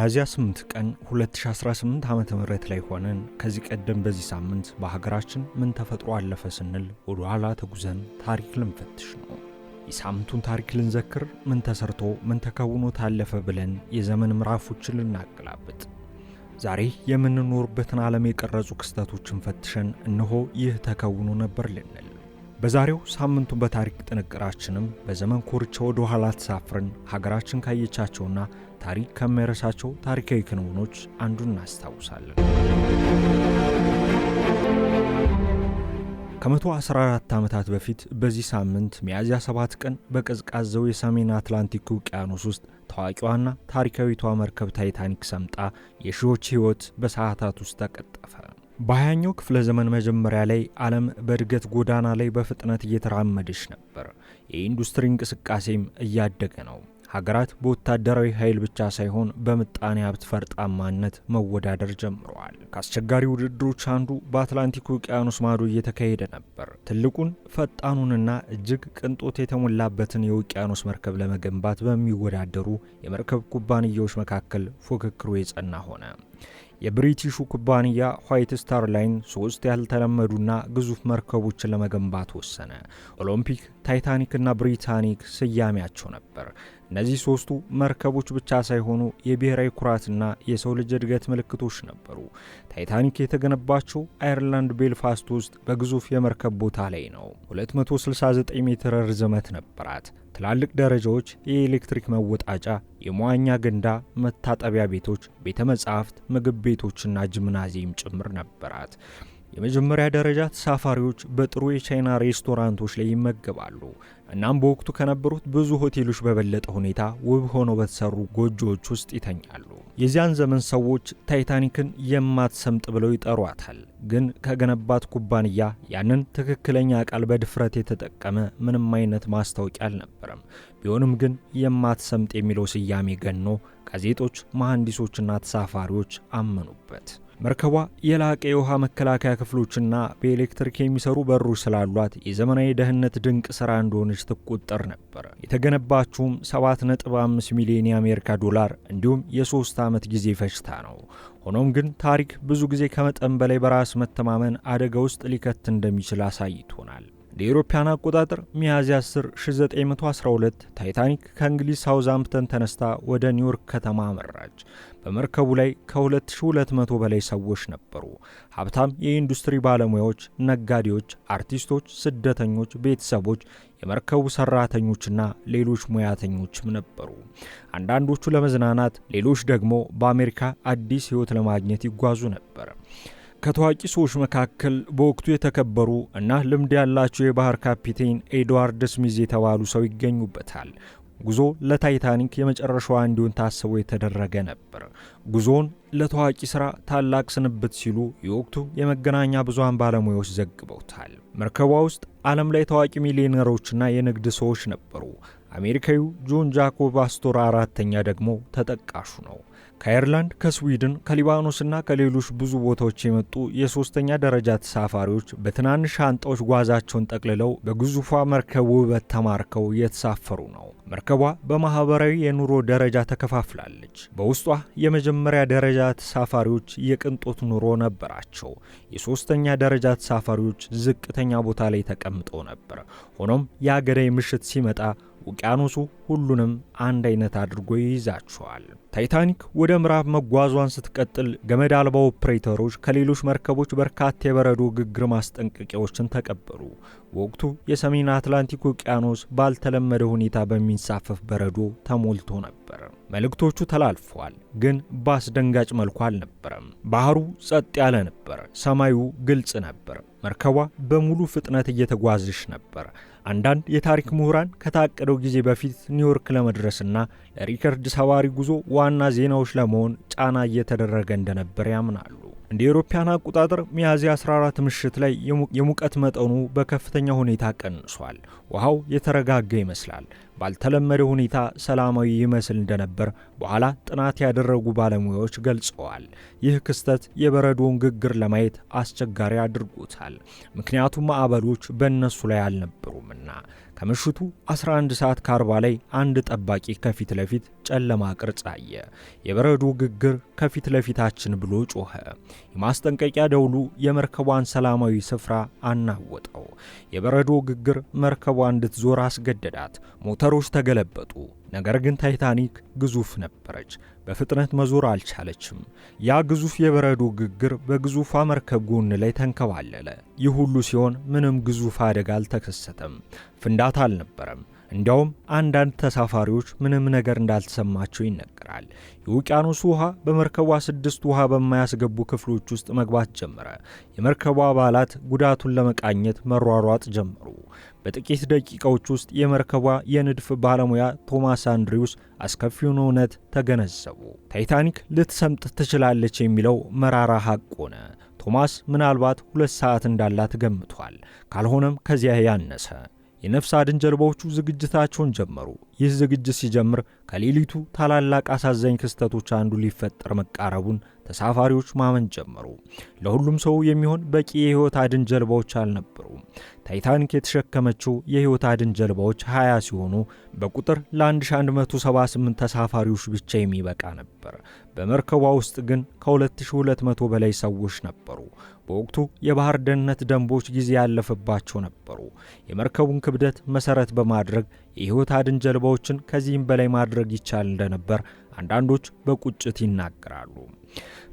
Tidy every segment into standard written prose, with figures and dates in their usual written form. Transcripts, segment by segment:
ሚያዝያ 8 ቀን 2018 ዓ.ም ላይ ሆነን ከዚህ ቀደም በዚህ ሳምንት በሀገራችን ምን ተፈጥሮ አለፈ ስንል ወደ ኋላ ተጉዘን ታሪክ ልንፈትሽ ነው። የሳምንቱን ታሪክ ልንዘክር፣ ምን ተሰርቶ ምን ተከውኖ ታለፈ ብለን የዘመን ምዕራፎችን ልናገላብጥ፣ ዛሬ የምንኖርበትን ዓለም የቀረጹ ክስተቶችን ፈትሸን እነሆ ይህ ተከውኖ ነበር ልንል በዛሬው ሳምንቱን በታሪክ ጥንቅራችንም በዘመን ኮርቻ ወደ ኋላ ተሳፍረን ሀገራችን ካየቻቸውና ታሪክ ከሚረሳቸው ታሪካዊ ክንውኖች አንዱን እናስታውሳለን። ከ114 ዓመታት በፊት በዚህ ሳምንት ሚያዝያ 7 ቀን በቀዝቃዛው የሰሜን አትላንቲክ ውቅያኖስ ውስጥ ታዋቂዋና ታሪካዊቷ መርከብ ታይታኒክ ሰምጣ የሺዎች ሕይወት በሰዓታት ውስጥ ተቀጠፈ። በ20ኛው ክፍለ ዘመን መጀመሪያ ላይ ዓለም በእድገት ጎዳና ላይ በፍጥነት እየተራመደች ነበር። የኢንዱስትሪ እንቅስቃሴም እያደገ ነው። ሀገራት በወታደራዊ ኃይል ብቻ ሳይሆን በምጣኔ ሀብት ፈርጣማነት መወዳደር ጀምረዋል። ከአስቸጋሪ ውድድሮች አንዱ በአትላንቲክ ውቅያኖስ ማዶ እየተካሄደ ነበር። ትልቁን ፈጣኑንና እጅግ ቅንጦት የተሞላበትን የውቅያኖስ መርከብ ለመገንባት በሚወዳደሩ የመርከብ ኩባንያዎች መካከል ፉክክሩ የጸና ሆነ። የብሪቲሹ ኩባንያ ዋይት ስታር ላይን 3 ያልተለመዱና ግዙፍ መርከቦችን ለመገንባት ወሰነ። ኦሎምፒክ፣ ታይታኒክ እና ብሪታኒክ ስያሜያቸው ነበር። እነዚህ 3ቱ መርከቦች ብቻ ሳይሆኑ የብሔራዊ ኩራትና የሰው ልጅ እድገት ምልክቶች ነበሩ። ታይታኒክ የተገነባቸው አየርላንድ ቤልፋስት ውስጥ በግዙፍ የመርከብ ቦታ ላይ ነው። 269 ሜትር ርዝመት ነበራት። ትላልቅ ደረጃዎች፣ የኤሌክትሪክ መወጣጫ፣ የመዋኛ ገንዳ፣ መታጠቢያ ቤቶች፣ ቤተ መጻሕፍት፣ ምግብ ቤቶችና ጂምናዚየም ጭምር ነበራት። የመጀመሪያ ደረጃ ተሳፋሪዎች በጥሩ የቻይና ሬስቶራንቶች ላይ ይመገባሉ። እናም በወቅቱ ከነበሩት ብዙ ሆቴሎች በበለጠ ሁኔታ ውብ ሆነው በተሰሩ ጎጆዎች ውስጥ ይተኛሉ። የዚያን ዘመን ሰዎች ታይታኒክን የማትሰምጥ ብለው ይጠሯታል። ግን ከገነባት ኩባንያ ያንን ትክክለኛ ቃል በድፍረት የተጠቀመ ምንም አይነት ማስታወቂያ አልነበረም። ቢሆንም ግን የማትሰምጥ የሚለው ስያሜ ገኖ ጋዜጦች፣ መሐንዲሶችና ተሳፋሪዎች አመኑበት። መርከቧ የላቀ የውሃ መከላከያ ክፍሎችና በኤሌክትሪክ የሚሰሩ በሮች ስላሏት የዘመናዊ ደህንነት ድንቅ ሥራ እንደሆነች ትቆጠር ነበር። የተገነባችውም 7.5 ሚሊዮን የአሜሪካ ዶላር እንዲሁም የ3 ዓመት ጊዜ ፈጅታ ነው። ሆኖም ግን ታሪክ ብዙ ጊዜ ከመጠን በላይ በራስ መተማመን አደጋ ውስጥ ሊከት እንደሚችል አሳይቶናል። እንደ አውሮፓውያን አቆጣጠር ሚያዝያ 10 1912 ታይታኒክ ከእንግሊዝ ሳውዛምፕተን ተነስታ ወደ ኒውዮርክ ከተማ አመራች። በመርከቡ ላይ ከ2200 በላይ ሰዎች ነበሩ። ሀብታም የኢንዱስትሪ ባለሙያዎች፣ ነጋዴዎች፣ አርቲስቶች፣ ስደተኞች፣ ቤተሰቦች፣ የመርከቡ ሰራተኞችና ሌሎች ሙያተኞችም ነበሩ። አንዳንዶቹ ለመዝናናት፣ ሌሎች ደግሞ በአሜሪካ አዲስ ሕይወት ለማግኘት ይጓዙ ነበር። ከታዋቂ ሰዎች መካከል በወቅቱ የተከበሩ እና ልምድ ያላቸው የባህር ካፒቴን ኤድዋርድ ስሚዝ የተባሉ ሰው ይገኙበታል። ጉዞ ለታይታኒክ የመጨረሻዋ እንዲሆን ታስቦ የተደረገ ነበር። ጉዞውን ለታዋቂ ሥራ ታላቅ ስንብት ሲሉ የወቅቱ የመገናኛ ብዙሃን ባለሙያዎች ዘግበውታል። መርከቧ ውስጥ ዓለም ላይ ታዋቂ ሚሊዮነሮችና የንግድ ሰዎች ነበሩ። አሜሪካዊው ጆን ጃኮብ አስቶር አራተኛ ደግሞ ተጠቃሹ ነው። ከአየርላንድ፣ ከስዊድን፣ ከሊባኖስና ከሌሎች ብዙ ቦታዎች የመጡ የሶስተኛ ደረጃ ተሳፋሪዎች በትናንሽ ሻንጣዎች ጓዛቸውን ጠቅልለው በግዙፏ መርከብ ውበት ተማርከው እየተሳፈሩ ነው። መርከቧ በማህበራዊ የኑሮ ደረጃ ተከፋፍላለች። በውስጧ የመጀመሪያ ደረጃ ተሳፋሪዎች የቅንጦት ኑሮ ነበራቸው። የሶስተኛ ደረጃ ተሳፋሪዎች ዝቅተኛ ቦታ ላይ ተቀምጠው ነበር። ሆኖም የአገዳይ ምሽት ሲመጣ ውቅያኖሱ ሁሉንም አንድ አይነት አድርጎ ይይዛቸዋል። ታይታኒክ ወደ ምዕራብ መጓዟን ስትቀጥል ገመድ አልባ ኦፕሬተሮች ከሌሎች መርከቦች በርካታ የበረዶ ግግር ማስጠንቀቂያዎችን ተቀበሉ። ወቅቱ የሰሜን አትላንቲክ ውቅያኖስ ባልተለመደ ሁኔታ በሚንሳፈፍ በረዶ ተሞልቶ ነበር። መልእክቶቹ ተላልፈዋል፣ ግን በአስደንጋጭ መልኩ አልነበረም። ባህሩ ጸጥ ያለ ነበር። ሰማዩ ግልጽ ነበር። መርከቧ በሙሉ ፍጥነት እየተጓዘች ነበር። አንዳንድ የታሪክ ምሁራን ከታቀደው ጊዜ በፊት ኒውዮርክ ለመድረስና ለሪከርድ ሰባሪ ጉዞ ዋና ዜናዎች ለመሆን ጫና እየተደረገ እንደነበር ያምናሉ። እንደ አውሮፓውያን አቆጣጠር ሚያዝያ 14 ምሽት ላይ የሙቀት መጠኑ በከፍተኛ ሁኔታ ቀንሷል። ውሃው የተረጋጋ ይመስላል። ባልተለመደ ሁኔታ ሰላማዊ ይመስል እንደነበር በኋላ ጥናት ያደረጉ ባለሙያዎች ገልጸዋል። ይህ ክስተት የበረዶውን ግግር ለማየት አስቸጋሪ አድርጎታል። ምክንያቱም ማዕበሎች በእነሱ ላይ አልነበሩምና። ከምሽቱ 11 ሰዓት ከ40 ላይ አንድ ጠባቂ ከፊት ለፊት ጨለማ ቅርጽ አየ። የበረዶ ግግር ከፊት ለፊታችን ብሎ ጮኸ። የማስጠንቀቂያ ደውሉ የመርከቧን ሰላማዊ ስፍራ አናወጠው። የበረዶ ግግር መርከቧ እንድትዞር አስገደዳት። ሞተሮች ተገለበጡ። ነገር ግን ታይታኒክ ግዙፍ ነበረች። በፍጥነት መዞር አልቻለችም። ያ ግዙፍ የበረዶ ግግር በግዙፏ መርከብ ጎን ላይ ተንከባለለ። ይህ ሁሉ ሲሆን ምንም ግዙፍ አደጋ አልተከሰተም። ፍንዳታ አልነበረም። እንዲያውም አንዳንድ ተሳፋሪዎች ምንም ነገር እንዳልተሰማቸው ይነገራል። የውቅያኖስ ውሃ በመርከቧ 6 ውሃ በማያስገቡ ክፍሎች ውስጥ መግባት ጀመረ። የመርከቧ አባላት ጉዳቱን ለመቃኘት መሯሯጥ ጀመሩ። በጥቂት ደቂቃዎች ውስጥ የመርከቧ የንድፍ ባለሙያ ቶማስ አንድሪውስ አስከፊውን እውነት ተገነዘቡ። ታይታኒክ ልትሰምጥ ትችላለች የሚለው መራራ ሐቅ ሆነ። ቶማስ ምናልባት 2 ሰዓት እንዳላት ገምቷል። ካልሆነም ከዚያ ያነሰ። የነፍስ አድን ጀልባዎቹ ዝግጅታቸውን ጀመሩ። ይህ ዝግጅት ሲጀምር ከሌሊቱ ታላላቅ አሳዛኝ ክስተቶች አንዱ ሊፈጠር መቃረቡን ተሳፋሪዎች ማመን ጀመሩ። ለሁሉም ሰው የሚሆን በቂ የህይወት አድን ጀልባዎች አልነበሩም። ታይታኒክ የተሸከመችው የህይወት አድን ጀልባዎች 20 ሲሆኑ በቁጥር ለ1178 ተሳፋሪዎች ብቻ የሚበቃ ነበር። በመርከቧ ውስጥ ግን ከ2200 በላይ ሰዎች ነበሩ። በወቅቱ የባህር ደህንነት ደንቦች ጊዜ ያለፈባቸው ነበሩ። የመርከቡን ክብደት መሰረት በማድረግ የህይወት አድን ጀልባዎችን ከዚህም በላይ ማድረግ ይቻል እንደነበር አንዳንዶች በቁጭት ይናገራሉ።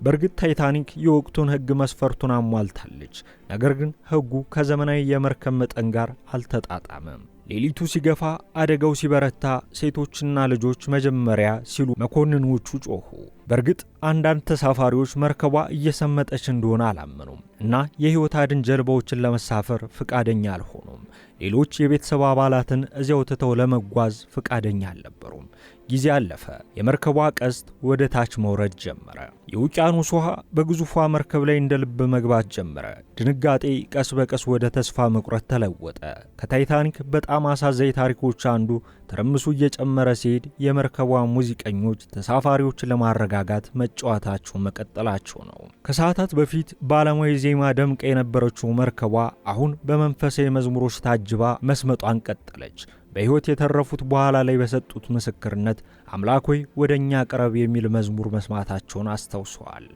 በእርግጥ ታይታኒክ የወቅቱን ህግ መስፈርቱን አሟልታለች። ነገር ግን ህጉ ከዘመናዊ የመርከብ መጠን ጋር አልተጣጣመም። ሌሊቱ ሲገፋ፣ አደጋው ሲበረታ ሴቶችና ልጆች መጀመሪያ ሲሉ መኮንኖቹ ጮኹ። በእርግጥ አንዳንድ ተሳፋሪዎች መርከቧ እየሰመጠች እንደሆነ አላመኑም እና የህይወት አድን ጀልባዎችን ለመሳፈር ፍቃደኛ አልሆኑም። ሌሎች የቤተሰብ አባላትን እዚያው ትተው ለመጓዝ ፍቃደኛ አልነበሩም። ጊዜ አለፈ። የመርከቧ ቀስት ወደ ታች መውረድ ጀመረ። የውቅያኖስ ውሃ በግዙፏ መርከብ ላይ እንደ ልብ መግባት ጀመረ። ድንጋጤ ቀስ በቀስ ወደ ተስፋ መቁረጥ ተለወጠ። ከታይታኒክ በጣም አሳዛኝ ታሪኮች አንዱ ትርምሱ እየጨመረ ሲሄድ የመርከቧ ሙዚቀኞች ተሳፋሪዎችን ለማረጋጋት መጫወታቸውን መቀጠላቸው ነው። ከሰዓታት በፊት በዓለማዊ ዜማ ደምቃ የነበረችው መርከቧ አሁን በመንፈሳዊ መዝሙሮች ታጅባ መስመጧን ቀጠለች። በሕይወት የተረፉት በኋላ ላይ በሰጡት ምስክርነት አምላክ ሆይ ወደኛ ቅረብ የሚል መዝሙር መስማታቸውን አስታውሰዋል።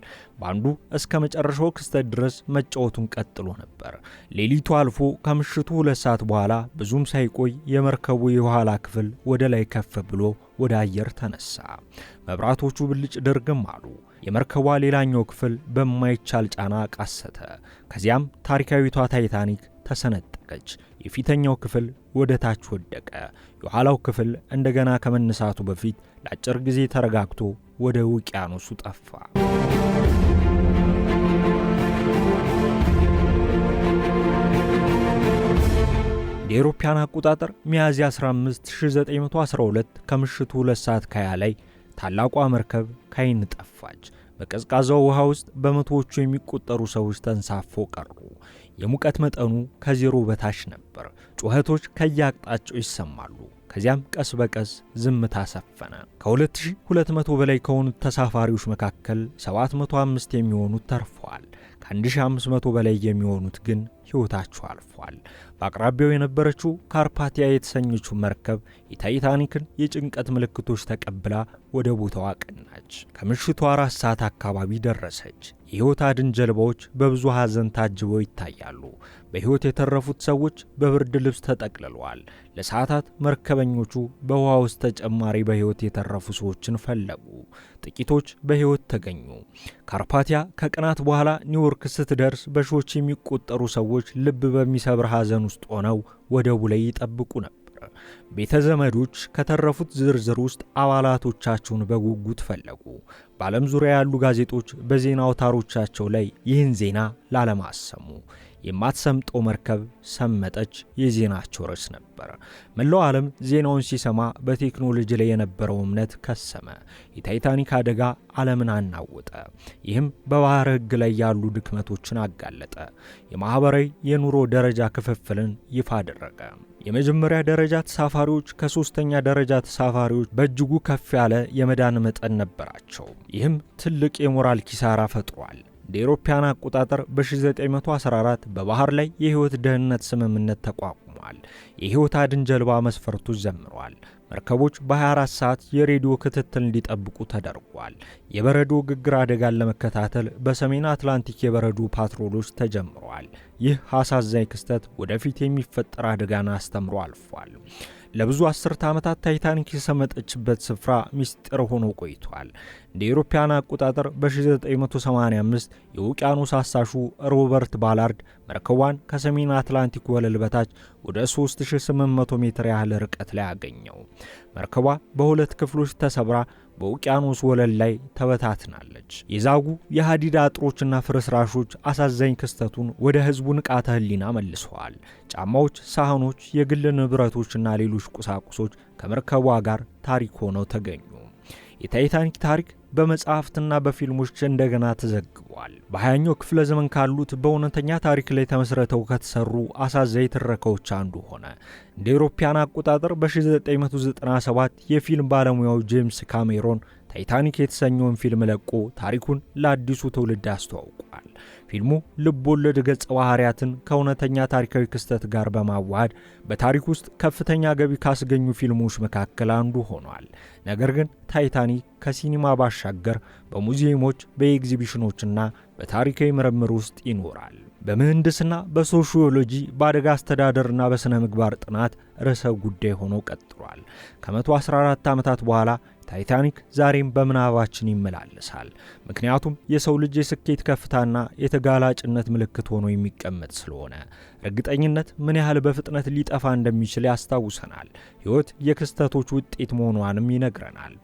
ባንዱ እስከ መጨረሻው ክስተት ድረስ መጫወቱን ቀጥሎ ነበር። ሌሊቱ አልፎ ከምሽቱ 2 ሰዓት በኋላ ብዙም ሳይቆይ የመርከቡ የኋላ ክፍል ወደ ላይ ከፍ ብሎ ወደ አየር ተነሳ። መብራቶቹ ብልጭ ድርግም አሉ። የመርከቧ ሌላኛው ክፍል በማይቻል ጫና ቃሰተ። ከዚያም ታሪካዊቷ ታይታኒክ ተሰነጠቀች። የፊተኛው ክፍል ወደ ታች ወደቀ። የኋላው ክፍል እንደገና ከመነሳቱ በፊት ለአጭር ጊዜ ተረጋግቶ ወደ ውቅያኖሱ ጠፋ። የአውሮፓውያን አቆጣጠር ሚያዝያ 15 1912 ከምሽቱ 2 ሰዓት ከ20 ላይ ታላቋ መርከብ ከዓይን ጠፋች። በቀዝቃዛው ውሃ ውስጥ በመቶዎቹ የሚቆጠሩ ሰዎች ተንሳፈው ቀሩ። የሙቀት መጠኑ ከዜሮ በታች ነበር። ጩኸቶች ከየአቅጣጫው ይሰማሉ። ከዚያም ቀስ በቀስ ዝምታ ሰፈነ። ከ2200 በላይ ከሆኑት ተሳፋሪዎች መካከል 705 የሚሆኑት ተርፈዋል። ከ1500 በላይ የሚሆኑት ግን ሕይወታቸው አልፏል። በአቅራቢያው የነበረችው ካርፓቲያ የተሰኘችው መርከብ የታይታኒክን የጭንቀት ምልክቶች ተቀብላ ወደ ቦታው አቀናች። ከምሽቱ 4 ሰዓት አካባቢ ደረሰች። የሕይወት አድን ጀልባዎች በብዙ ሐዘን ታጅበው ይታያሉ። በሕይወት የተረፉት ሰዎች በብርድ ልብስ ተጠቅልለዋል። ለሰዓታት መርከበኞቹ በውሃ ውስጥ ተጨማሪ በሕይወት የተረፉ ሰዎችን ፈለጉ። ጥቂቶች በሕይወት ተገኙ። ካርፓቲያ ከቀናት በኋላ ኒውዮርክ ስትደርስ በሺዎች የሚቆጠሩ ሰዎች ልብ በሚሰብር ሐዘን ውስጥ ሆነው ወደቡ ላይ ይጠብቁ ነበር። ቤተ ዘመዶች ከተረፉት ዝርዝር ውስጥ አባላቶቻቸውን በጉጉት ፈለጉ። በዓለም ዙሪያ ያሉ ጋዜጦች በዜና አውታሮቻቸው ላይ ይህን ዜና ለዓለም አሰሙ። የማትሰምጠው መርከብ ሰመጠች የዜናቸው ርዕስ ነበር። መላው ዓለም ዜናውን ሲሰማ በቴክኖሎጂ ላይ የነበረው እምነት ከሰመ። የታይታኒክ አደጋ ዓለምን አናወጠ። ይህም በባህር ሕግ ላይ ያሉ ድክመቶችን አጋለጠ። የማህበራዊ የኑሮ ደረጃ ክፍፍልን ይፋ አደረገ። የመጀመሪያ ደረጃ ተሳፋሪዎች ከሶስተኛ ደረጃ ተሳፋሪዎች በእጅጉ ከፍ ያለ የመዳን መጠን ነበራቸው። ይህም ትልቅ የሞራል ኪሳራ ፈጥሯል። እንደ አውሮፓውያን አቆጣጠር በ1914 በባህር ላይ የህይወት ደህንነት ስምምነት ተቋቁሟል። የህይወት አድን ጀልባ መስፈርቶች ዘምረዋል። መርከቦች በ24 ሰዓት የሬዲዮ ክትትል እንዲጠብቁ ተደርጓል። የበረዶ ግግር አደጋን ለመከታተል በሰሜን አትላንቲክ የበረዶ ፓትሮሎች ተጀምረዋል። ይህ አሳዛኝ ክስተት ወደፊት የሚፈጠር አደጋን አስተምሮ አልፏል። ለብዙ አስርተ ዓመታት ታይታኒክ የሰመጠችበት ስፍራ ሚስጥር ሆኖ ቆይቷል። እንደ አውሮፓውያን አቆጣጠር በ1985 የውቅያኖስ አሳሹ ሮበርት ባላርድ መርከቧን ከሰሜን አትላንቲክ ወለል በታች ወደ 3800 ሜትር ያህል ርቀት ላይ አገኘው። መርከቧ በሁለት ክፍሎች ተሰብራ በውቅያኖስ ወለል ላይ ተበታትናለች። የዛጉ የሐዲድ አጥሮችና ፍርስራሾች አሳዛኝ ክስተቱን ወደ ህዝቡ ንቃተ ህሊና መልሰዋል። ጫማዎች፣ ሳህኖች፣ የግል ንብረቶችና ሌሎች ቁሳቁሶች ከመርከቧ ጋር ታሪክ ሆነው ተገኙ። የታይታኒክ ታሪክ በመጽሐፍትና በፊልሞች እንደገና ተዘግቧል። በ20ኛው ክፍለ ዘመን ካሉት በእውነተኛ ታሪክ ላይ ተመስርተው ከተሰሩ አሳዛኝ ትረካዎች አንዱ ሆነ። እንደ አውሮፓውያን አቆጣጠር በ1997 የፊልም ባለሙያው ጄምስ ካሜሮን ታይታኒክ የተሰኘውን ፊልም ለቆ ታሪኩን ለአዲሱ ትውልድ አስተዋውቋል። ፊልሙ ልብ ወለድ ገጸ ባህሪያትን ከእውነተኛ ታሪካዊ ክስተት ጋር በማዋሃድ በታሪክ ውስጥ ከፍተኛ ገቢ ካስገኙ ፊልሞች መካከል አንዱ ሆኗል። ነገር ግን ታይታኒክ ከሲኒማ ባሻገር በሙዚየሞች፣ በኤግዚቢሽኖችና በታሪካዊ ምርምር ውስጥ ይኖራል። በምህንድስና፣ በሶሺዮሎጂ፣ በአደጋ አስተዳደርና በስነ ምግባር ጥናት ርዕሰ ጉዳይ ሆኖ ቀጥሏል። ከ114 ዓመታት በኋላ ታይታኒክ ዛሬም በምናባችን ይመላለሳል። ምክንያቱም የሰው ልጅ የስኬት ከፍታና የተጋላጭነት ምልክት ሆኖ የሚቀመጥ ስለሆነ እርግጠኝነት ምን ያህል በፍጥነት ሊጠፋ እንደሚችል ያስታውሰናል። ሕይወት የክስተቶች ውጤት መሆኗንም ይነግረናል።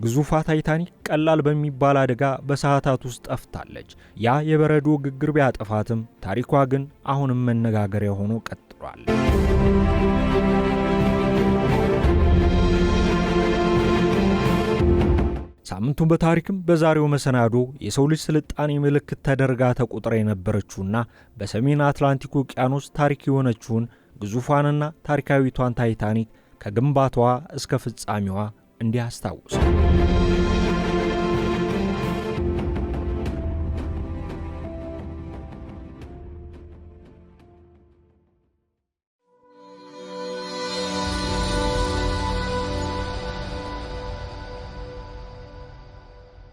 ግዙፏ ታይታኒክ ቀላል በሚባል አደጋ በሰዓታት ውስጥ ጠፍታለች። ያ የበረዶ ግግር ቢያጠፋትም ታሪኳ ግን አሁንም መነጋገሪያ ሆኖ ቀጥሏል። ሳምንቱን በታሪክም በዛሬው መሰናዶ የሰው ልጅ ስልጣኔ ምልክት ተደርጋ ተቆጥራ የነበረችውና በሰሜን አትላንቲክ ውቅያኖስ ታሪክ የሆነችውን ግዙፏንና ታሪካዊቷን ታይታኒክ ከግንባታዋ እስከ ፍጻሜዋ እንዲያስታውሳል።